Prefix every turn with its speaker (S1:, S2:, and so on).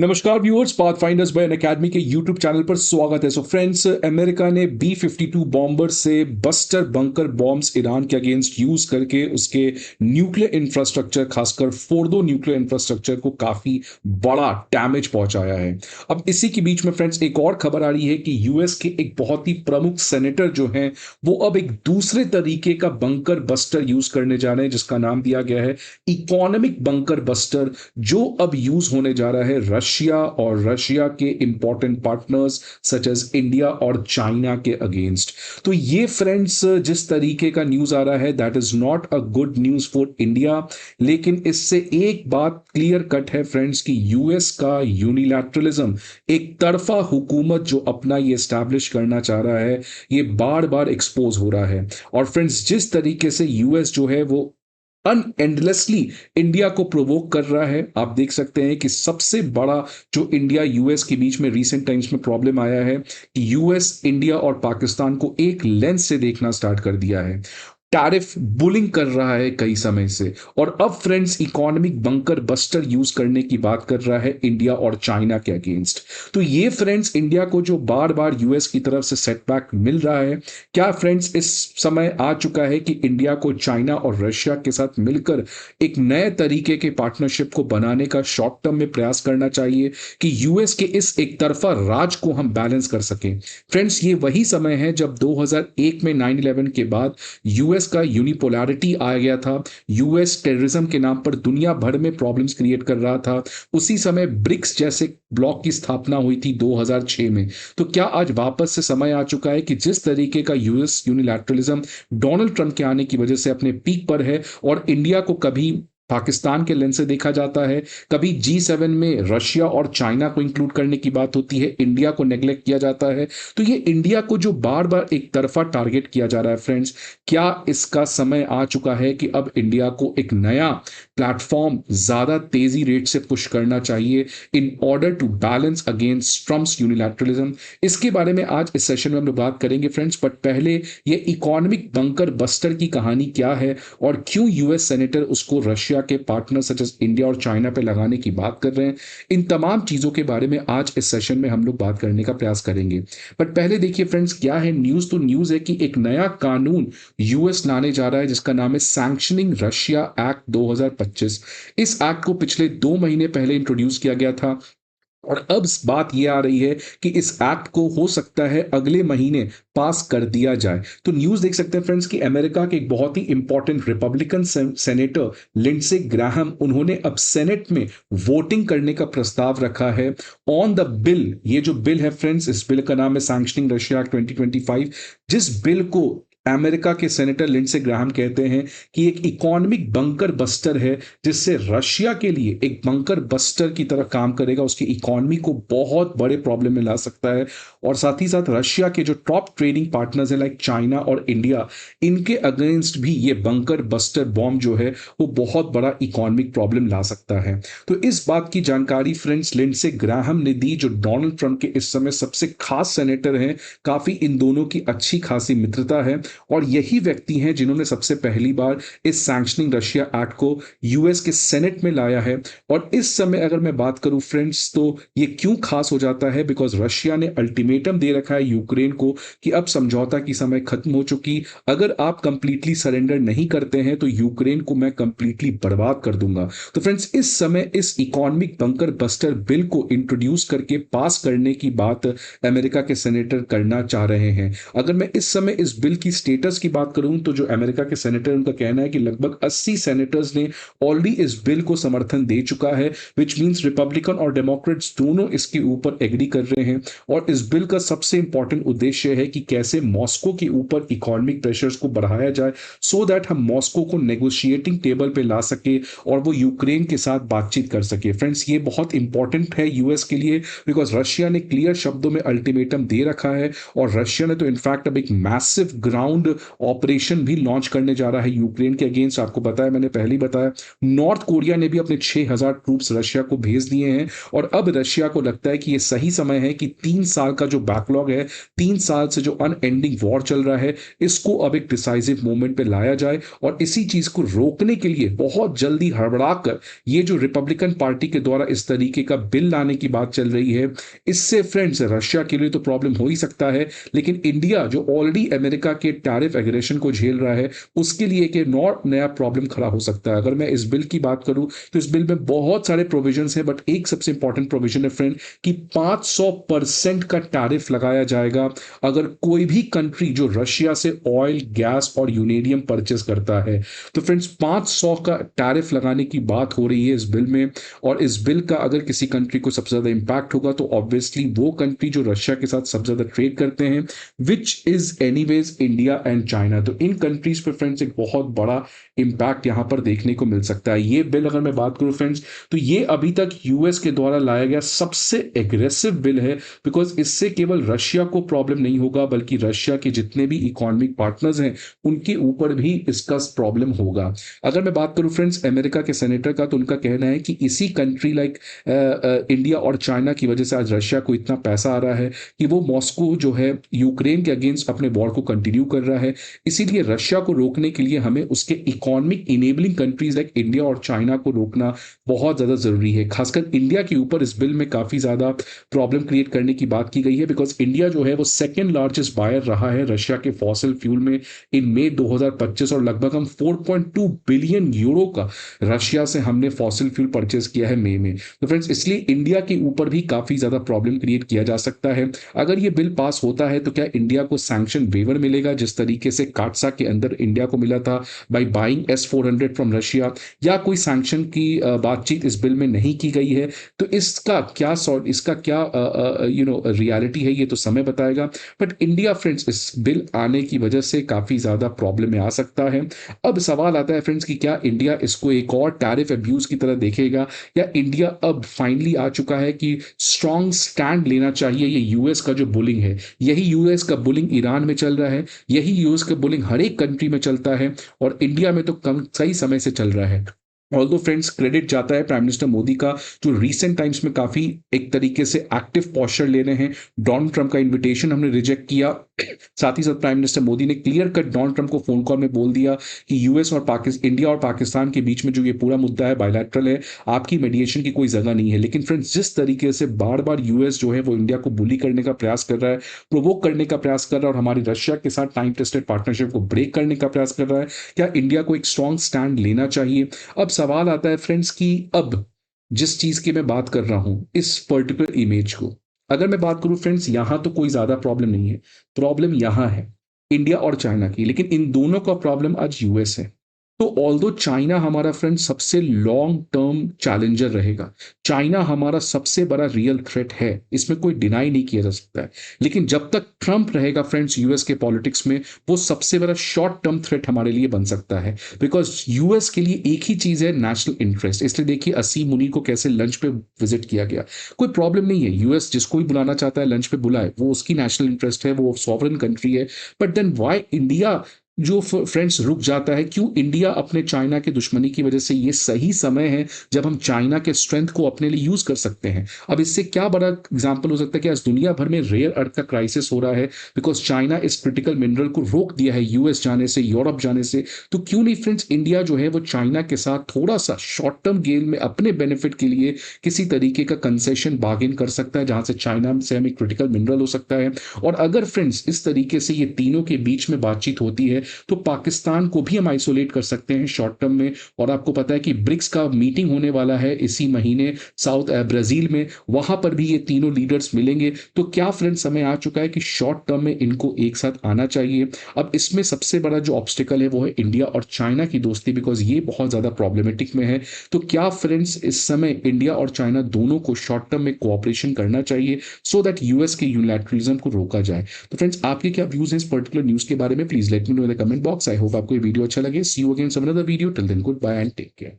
S1: नमस्कार viewers, Pathfinders bye Unacademy के YouTube channel पर स्वागत है। सो फ्रेंड्स, अमेरिका ने B-52 बॉम्बर से बस्टर बंकर बॉम्ब्स ईरान के अगेंस्ट यूज करके उसके न्यूक्लियर इंफ्रास्ट्रक्चर, खासकर फोर्डो न्यूक्लियर इंफ्रास्ट्रक्चर को काफी बड़ा डैमेज पहुंचाया है। अब इसी के बीच में फ्रेंड्स एक और खबर आ रही है कि यूएस के एक बहुत ही प्रमुख सेनेटर जो हैं वो अब एक दूसरे तरीके का बंकर बस्टर यूज करने जा रहे हैं, जिसका नाम दिया गया है इकोनॉमिक बंकर बस्टर, जो अब यूज होने जा रहा है रशिया के important partners such as India और चाइना के अगेंस्ट। तो ये फ्रेंड्स जिस तरीके का न्यूज आ रहा है that is not a good news for India, लेकिन इससे एक बात क्लियर कट है फ्रेंड्स कि यूएस का यूनिलैटरलिज्म, एक तरफा हुकूमत जो अपना ये एस्टैब्लिश करना चाह रहा है, ये बार बार एक्सपोज हो रहा है। और फ्रेंड्स जिस तरीके से यूएस जो है वो अनएंडलेसली इंडिया को प्रोवोक कर रहा है, आप देख सकते हैं कि सबसे बड़ा जो इंडिया यूएस के बीच में रीसेंट टाइम्स में प्रॉब्लम आया है कि यूएस इंडिया और पाकिस्तान को एक लेंस से देखना स्टार्ट कर दिया है, टैरिफ बुलिंग कर रहा है कई समय से, और अब friends economic bunker buster use करने की बात कर रहा है इंडिया और चाइना के अगेंस्ट। तो ये फ्रेंड्स इंडिया को जो बार बार यूएस की तरफ से सेटबैक मिल रहा है, क्या फ्रेंड्स इस समय आ चुका है कि इंडिया को चाइना और रशिया के साथ मिलकर एक नए तरीके के पार्टनरशिप को बनाने का शॉर्ट टर्म में प्रयास करना चाहिए कि यूएस के इस एक तरफा राज को हम बैलेंस कर सकें। फ्रेंड्स ये वही समय है जब 2001 में 9/11 के बाद यूएस का यूनिपोलैरिटी आ गया था। यूएस टेररिज्म के नाम पर दुनिया भर में प्रॉब्लम्स क्रिएट कर रहा था। उसी समय ब्रिक्स जैसे ब्लॉक की स्थापना हुई थी 2006 में। तो क्या आज वापस से समय आ चुका है कि जिस तरीके का यूएस यूनिलैटरलिज्म डोनाल्ड ट्रंप के आने की वजह से अपने पीक पर है, और इंडिया को कभी पाकिस्तान के लेंस से देखा जाता है, कभी G7 में रशिया और चाइना को इंक्लूड करने की बात होती है, इंडिया को नेग्लेक्ट किया जाता है। तो ये इंडिया को जो बार बार एक तरफा टारगेट किया जा रहा है फ्रेंड्स, क्या इसका समय आ चुका है कि अब इंडिया को एक नया प्लेटफॉर्म ज्यादा तेजी रेट से पुश करना चाहिए in order to balance against Trump's unilateralism? इसके बारे में आज इस सेशन में हम लोग बात करेंगे फ्रेंड्स, बट पहले ये इकोनॉमिक बंकर बस्टर की कहानी क्या है और क्यों यूएस सेनेटर उसको रशिया के पार्टनर सच एज इंडिया और चाइना पे लगाने की बात कर रहे हैं, इन तमाम चीजों के बारे में आज इस सेशन में हम लोग बात करने का प्रयास करेंगे। बट पहले देखिए फ्रेंड्स क्या है न्यूज। तो न्यूज है कि एक नया कानून यूएस लाने जा रहा है जिसका नाम है सैंक्शनिंग रशिया एक्ट 2025। इस एक्ट को पिछले 2 महीने पहले इंट्रोड्यूस किया गया था, और अब बात यह आ रही है कि इस एक्ट को हो सकता है अगले महीने पास कर दिया जाए। तो न्यूज देख सकते हैं फ्रेंड्स कि अमेरिका के एक बहुत ही important Republican senator Lindsey Graham, उन्होंने अब सेनेट में वोटिंग करने का प्रस्ताव रखा है ऑन द बिल। ये जो बिल है फ्रेंड्स, इस बिल का नाम है सैंक्शनिंग रशिया एक्ट 2025, जिस बिल को अमेरिका के सेनेटर लिंडसे ग्राहम कहते हैं कि एक इकोनॉमिक बंकर बस्टर है, जिससे रशिया के लिए एक बंकर बस्टर की तरह काम करेगा, उसकी इकोनॉमी को बहुत बड़े प्रॉब्लम में ला सकता है, और साथ ही साथ रशिया के जो टॉप ट्रेडिंग पार्टनर्स हैं लाइक चाइना और इंडिया, इनके अगेंस्ट भी ये बंकर बस्टर बॉम्ब जो है वो बहुत बड़ा इकोनॉमिक प्रॉब्लम ला सकता है। तो इस बात की जानकारी फ्रेंड्स लिंडसे ग्राहम ने दी, जो डोनाल्ड ट्रंप के इस समय सबसे खास सेनेटर हैं। काफी इन दोनों की अच्छी खासी मित्रता है, और यही व्यक्ति हैं जिन्होंने सबसे पहली बार इस सैंक्शनिंग रशिया एक्ट को यूएस के सेनेट में लाया है। और इस समय अगर मैं बात करूं फ्रेंड्स, तो ये क्यों खास हो जाता है, बिकॉज रशिया ने अल्टीमेटम दे रखा है यूक्रेन को कि अब समझौता की समय खत्म हो चुकी, अगर आप कंप्लीटली सरेंडर नहीं करते हैं तो यूक्रेन को मैं कंप्लीटली बर्बाद कर दूंगा। तो फ्रेंड्स इस समय इस इकोनॉमिक बंकर बस्टर बिल को इंट्रोड्यूस करके पास करने की बात अमेरिका के सेनेटर करना चाह रहे हैं। अगर मैं इस समय इस बिल की स्टेटस की बात करूं तो जो अमेरिका के सेनेटर, उनका कहना है कि लगभग 80 सेनेटर्स ने ऑलरेडी इस बिल को समर्थन दे चुका है, विच मींस रिपब्लिकन और डेमोक्रेट्स दोनों इसके ऊपर एग्री कर रहे हैं। और इस बिल का सबसे इंपॉर्टेंट उद्देश्य है कि कैसे मॉस्को के ऊपर इकोनॉमिक प्रेशर्स को बढ़ाया जाए, सो दैट हम मॉस्को को नेगोशिएटिंग टेबल पे ला सके और वो यूक्रेन के साथ बातचीत कर सके। फ्रेंड्स ये बहुत इंपॉर्टेंट है यूएस के लिए, बिकॉज रशिया ने क्लियर शब्दों में अल्टीमेटम दे रखा है, और रशिया ने तो इनफैक्ट अब एक मैसिव ग्राउंड ग्राउंड ऑपरेशन भी लॉन्च करने जा रहा है यूक्रेन के अगेंस्ट। आपको पता है, मैंने पहले ही बताया, नॉर्थ कोरिया ने भी अपने 6,000 ट्रूप्स रशिया को भेज दिए हैं और अब रशिया को लगता है कि ये सही समय है कि 3 साल का जो बैकलॉग है, 3 साल से जो अनएंडिंग वॉर चल रहा है, इसको अब एक डिसाइसिव मोमेंट पे लाया जाए और इसी चीज को रोकने के लिए बहुत जल्दी हड़बड़ा कर ये जो रिपब्लिकन पार्टी के द्वारा इस तरीके का बिल लाने की बात चल रही है, इससे फ्रेंड्स रशिया के लिए तो प्रॉब्लम हो ही सकता है, लेकिन इंडिया जो ऑलरेडी अमेरिका के टैरिफ एग्रेशन को झेल रहा है, उसके लिए एक और नया प्रॉब्लम खड़ा हो सकता है। अगर मैं इस बिल की बात करूं तो इस बिल में बहुत सारे प्रोविजंस हैं, बट एक सबसे इंपॉर्टेंट प्रोविजन है फ्रेंड कि 500% का टैरिफ लगाया जाएगा अगर कोई भी कंट्री जो रशिया से ऑयल, गैस और यूरेनियम परचेस करता है। तो फ्रेंड्स 500 का टैरिफ लगाने की बात हो रही है इस बिल में, और इस बिल का अगर किसी कंट्री को सबसे ज्यादा इंपैक्ट होगा तो ऑब्वियसली वो कंट्री जो रशिया के साथ सबसे ज्यादा ट्रेड करते हैं, which is anyways India and China. तो इन कंट्रीज पे फ्रेंड्स एक बहुत बड़ा इंपैक्ट यहां पर देखने को मिल सकता है। ये बिल अगर मैं बात करूं फ्रेंड्स, तो ये अभी तक यूएस के द्वारा लाया गया सबसे एग्रेसिव बिल है, बिकॉज इससे केवल रशिया को प्रॉब्लम नहीं होगा बल्कि रशिया के जितने भी इकोनॉमिक पार्टनर्स हैं उनके ऊपर भी इसका प्रॉब्लम होगा। अगर मैं बात करूं फ्रेंड्स अमेरिका के सेनेटर का, तो उनका कहना है कि इसी कंट्री लाइक इंडिया और चाइना की वजह से आज रशिया को इतना पैसा आ रहा है कि वो मॉस्को जो है यूक्रेन के अगेंस्ट अपने वॉर को कंटिन्यू कर रहा है। इसीलिए रशिया को रोकने के लिए हमें उसके economic enabling countries like India और चाइना को रोकना बहुत ज्यादा जरूरी है। खासकर इंडिया के ऊपर इस बिल में काफी ज्यादा प्रॉब्लम क्रिएट करने की बात की गई है, बिकॉज इंडिया जो है वो सेकेंड लार्जेस्ट बायर रहा है रशिया के फॉसिल फ्यूल में इन मई 2025, और लगभग हम 4.2 बिलियन यूरो का रशिया से हमने फॉसिल फ्यूल परचेज किया है मई में। तो फ्रेंड्स इसलिए इंडिया के ऊपर भी काफी ज्यादा प्रॉब्लम क्रिएट किया जा सकता है। अगर ये बिल पास होता है तो क्या इंडिया को सैंक्शन वेवर मिलेगा जिस तरीके से काटसा के अंदर इंडिया को मिला था by buying S-400 from Russia, या कोई सैंक्शन की बातचीत इस बिल में नहीं की गई है? तो इसका क्या रियलिटी है ये तो समय बताएगा। बट इंडिया फ्रेंड्स इस बिल आने की वजह से काफी ज्यादा प्रॉब्लम में आ सकता है। अब सवाल आता है फ्रेंड्स कि क्या इंडिया इसको एक और टैरिफ अब्यूज की तरह देखेगा, या इंडिया अब फाइनली आ चुका है कि स्ट्रॉन्ग स्टैंड लेना चाहिए। ये यूएस का जो बुलिंग है, यही यूएस का बुलिंग ईरान में चल रहा है, यही यूएस का बुलिंग हर एक कंट्री में चलता है, और इंडिया में तो कम सही समय से चल रहा है। ऑल्दो फ्रेंड्स क्रेडिट जाता है प्राइम मिनिस्टर मोदी का, जो रिसेंट टाइम्स में काफी एक तरीके से एक्टिव पॉस्चर ले रहे हैं। डोनाल्ड ट्रंप का इनविटेशन हमने रिजेक्ट किया, साथ ही साथ प्राइम मिनिस्टर मोदी ने क्लियर कट डोनाल्ड ट्रंप को फोन कॉल में बोल दिया कि यूएस और इंडिया और पाकिस्तान के बीच में जो ये पूरा मुद्दा है बायलैटरल है, आपकी मीडिएशन की कोई जगह नहीं है। लेकिन फ्रेंड्स जिस तरीके से बार बार यूएस जो है वो इंडिया को बुली करने का प्रयास कर रहा है, प्रोवोक करने का प्रयास कर रहा है, और हमारी रशिया के साथ टाइम टेस्टेड पार्टनरशिप को ब्रेक करने का प्रयास कर रहा है, क्या इंडिया को एक स्ट्रॉन्ग स्टैंड लेना चाहिए? अब सवाल आता है फ्रेंड्स कि अब जिस चीज की मैं बात कर रहा हूं, इस पर्टिकुलर इमेज को अगर मैं बात करूं फ्रेंड्स, यहां तो कोई ज्यादा प्रॉब्लम नहीं है, प्रॉब्लम यहां है इंडिया और चाइना की, लेकिन इन दोनों का प्रॉब्लम आज यूएस है। तो ऑल्दो चाइना हमारा फ्रेंड सबसे लॉन्ग टर्म चैलेंजर रहेगा, चाइना हमारा सबसे बड़ा रियल थ्रेट है, इसमें कोई डिनाई नहीं किया जा सकता है। लेकिन जब तक ट्रंप रहेगा फ्रेंड्स यूएस के पॉलिटिक्स में, वो सबसे बड़ा शॉर्ट टर्म थ्रेट हमारे लिए बन सकता है, बिकॉज यूएस के लिए एक ही चीज है, नेशनल इंटरेस्ट। इसलिए देखिए असीम मुनी को कैसे लंच पे विजिट किया गया, कोई प्रॉब्लम नहीं है, यूएस जिसको भी बुलाना चाहता है लंच पे बुलाए, वो उसकी नेशनल इंटरेस्ट है, वो सॉवरन कंट्री है। बट देन व्हाई इंडिया जो फ्रेंड्स रुक जाता है? क्यों इंडिया अपने चाइना के दुश्मनी की वजह से, ये सही समय है जब हम चाइना के स्ट्रेंथ को अपने लिए यूज कर सकते हैं। अब इससे क्या बड़ा एग्जांपल हो सकता है कि आज दुनिया भर में रेयर अर्थ का क्राइसिस हो रहा है, बिकॉज चाइना इस क्रिटिकल मिनरल को रोक दिया है यूएस जाने से, यूरोप जाने से। तो क्यों नहीं फ्रेंड्स इंडिया जो है वो चाइना के साथ थोड़ा सा शॉर्ट टर्म गेम में अपने बेनिफिट के लिए किसी तरीके का कंसेशन बार्गेन कर सकता है, जहां से चाइना से हमें क्रिटिकल मिनरल हो सकता है। और अगर फ्रेंड्स इस तरीके से ये तीनों के बीच में बातचीत होती है तो पाकिस्तान को भी हम आइसोलेट कर सकते हैं शॉर्ट टर्म में। और आपको पता है कि ब्रिक्स का मीटिंग होने वाला है इसी महीने ब्राजील में, वहां पर भी ये तीनों लीडर्स मिलेंगे। तो क्या फ्रेंड्स समय आ चुका है कि शॉर्ट टर्म में इनको एक साथ आना चाहिए। अब इसमें सबसे बड़ा जो ऑब्स्टिकल है वो है इंडिया और चाइना की दोस्ती, बिकॉज ये बहुत ज्यादा प्रॉब्लमेटिक में है। तो क्या फ्रेंड्स इस समय इंडिया और चाइना दोनों को शॉर्ट टर्म में कोऑपरेशन करना चाहिए सो दैट यूएस के यूनिलैटरलिज्म को रोका जाए? तो फ्रेंड्स आपके क्या व्यूज हैं इस पर्टिकुलर न्यूज के बारे में? Please let me know in the comment box. I hope आपको ये वीडियो अच्छा लगे। See you again some another video, till then goodbye and take care.